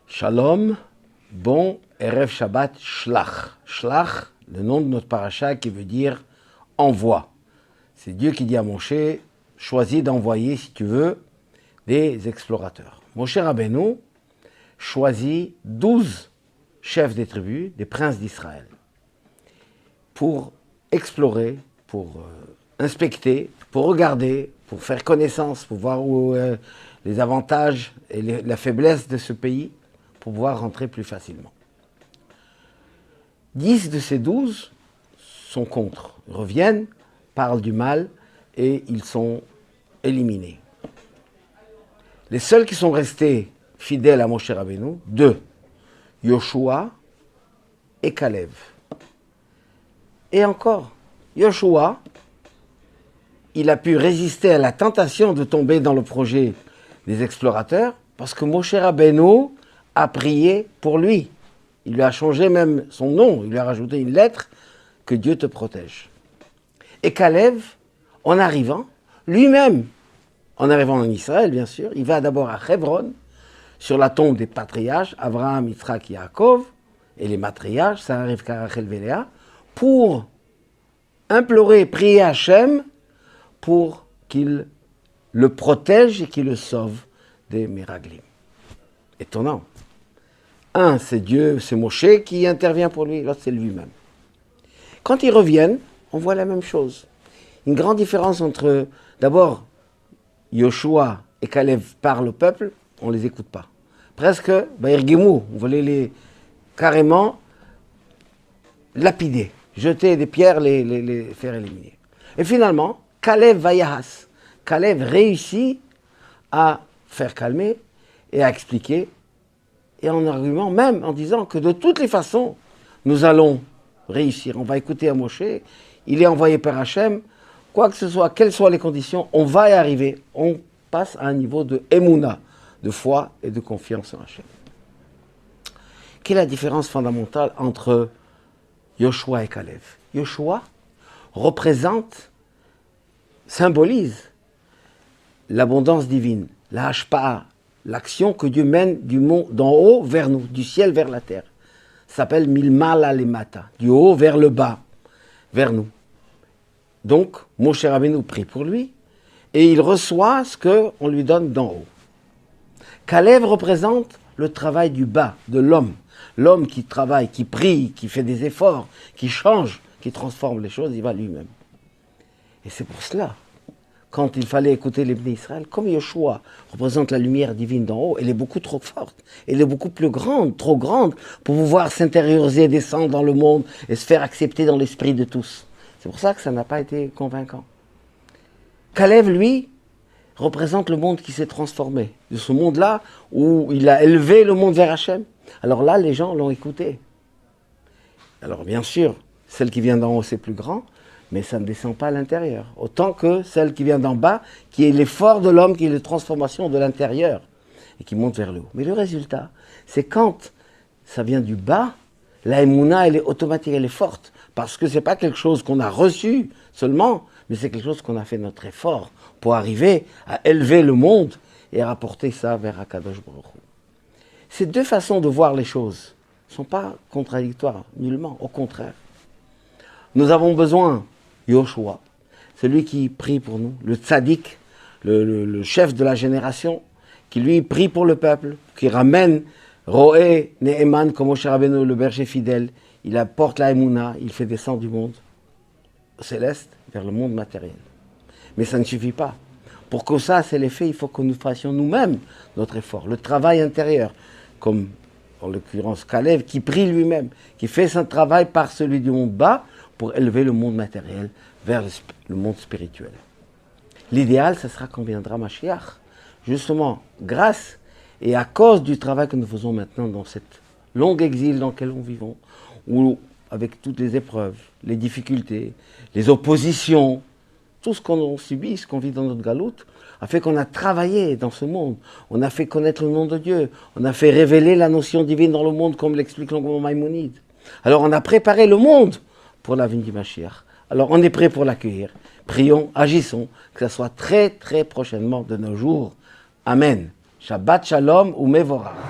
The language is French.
Shalom, bon, Erev Shabbat, Shlach. Shlach, le nom de notre paracha qui veut dire envoi. C'est Dieu qui dit à Moshe, choisis d'envoyer, si tu veux, des explorateurs. Moshe Rabbeinu choisit 12 chefs des tribus, des princes d'Israël, pour explorer, pour inspecter, pour regarder, pour faire connaissance, pour voir où les avantages et la faiblesse de ce pays, pour pouvoir rentrer plus facilement. 10 de ces 12 sont contre, reviennent, parlent du mal et ils sont éliminés. Les seuls qui sont restés fidèles à Moshe Rabbeinu, 2, Yoshua et Kalev. Et encore, Yoshua, il a pu résister à la tentation de tomber dans le projet des explorateurs parce que Moshe Rabbeinu a prié pour lui. Il lui a changé même son nom, il lui a rajouté une lettre, que Dieu te protège. Et Kalev, en arrivant, lui-même, en arrivant en Israël, bien sûr, il va d'abord à Hebron, sur la tombe des patriarches, Abraham, Yitzhak, Yaakov, et les matriarches, Sarah, Rivka, Rachel, Léa, pour implorer, prier Hachem pour qu'il le protège et qu'il le sauve des Miraglim. Étonnant. Un, c'est Dieu, c'est Moshe qui intervient pour lui, l'autre, c'est lui-même. Quand ils reviennent, on voit la même chose. Une grande différence entre, d'abord, Yoshua et Kalev parlent au peuple, on ne les écoute pas. Presque, Baïrgimou, on voulait les carrément lapider, jeter des pierres, les faire éliminer. Et finalement, Kalev Vayahas. Kalev réussit à faire calmer et à expliquer, et en argument même en disant que de toutes les façons, nous allons réussir. On va écouter à Moshe, il est envoyé par Hachem, quoi que ce soit, quelles soient les conditions, on va y arriver. On passe à un niveau de Emouna, de foi et de confiance en Hachem. Quelle est la différence fondamentale entre Yoshua et Kalev? Yoshua représente, symbolise l'abondance divine, la hashpa'a, l'action que Dieu mène du monde d'en haut vers nous, du ciel vers la terre. Ça s'appelle milmala lemata, du haut vers le bas, vers nous. Donc, Moshe Rabbeinu prie pour lui, et il reçoit ce qu'on lui donne d'en haut. Kalev représente le travail du bas, de l'homme. L'homme qui travaille, qui prie, qui fait des efforts, qui change, qui transforme les choses, il va lui-même. Et c'est pour cela, quand il fallait écouter les Bnei Israël, comme Yoshua représente la lumière divine d'en haut, elle est beaucoup trop forte, elle est beaucoup plus grande, trop grande, pour pouvoir s'intérioriser, descendre dans le monde et se faire accepter dans l'esprit de tous. C'est pour ça que ça n'a pas été convaincant. Kalev, lui, représente le monde qui s'est transformé, de ce monde-là où il a élevé le monde vers Hachem. Alors là, les gens l'ont écouté. Alors bien sûr, celle qui vient d'en haut, c'est plus grand, mais ça ne descend pas à l'intérieur. Autant que celle qui vient d'en bas, qui est l'effort de l'homme, qui est la transformation de l'intérieur, et qui monte vers le haut. Mais le résultat, c'est quand ça vient du bas, la Emouna, elle est automatique, elle est forte. Parce que ce n'est pas quelque chose qu'on a reçu seulement, mais c'est quelque chose qu'on a fait notre effort pour arriver à élever le monde et à rapporter ça vers Akadosh Baruch Hu. Ces deux façons de voir les choses ne sont pas contradictoires, nullement, au contraire. Nous avons besoin, Yoshua, celui qui prie pour nous, le tzaddik, le chef de la génération, qui lui prie pour le peuple, qui ramène Roé, Neheman, comme Moshe Rabbeinu, le berger fidèle, il apporte la Emouna, il fait descendre du monde céleste vers le monde matériel. Mais ça ne suffit pas. Pour que ça, c'est l'effet, il faut que nous fassions nous-mêmes notre effort, le travail intérieur, comme en l'occurrence Kalev, qui prie lui-même, qui fait son travail par celui du monde bas pour élever le monde matériel vers le monde spirituel. L'idéal, ce sera quand viendra Mashiach, justement, grâce et à cause du travail que nous faisons maintenant dans cette longue exil dans lequel nous vivons, où avec toutes les épreuves, les difficultés, les oppositions, tout ce qu'on subit, ce qu'on vit dans notre galoute, a fait qu'on a travaillé dans ce monde. On a fait connaître le nom de Dieu. On a fait révéler la notion divine dans le monde, comme l'explique longuement Maïmonide. Alors on a préparé le monde pour la venue du Mashiach. Alors on est prêt pour l'accueillir. Prions, agissons, que ça soit très très prochainement de nos jours. Amen. Shabbat Shalom ou Mevorach.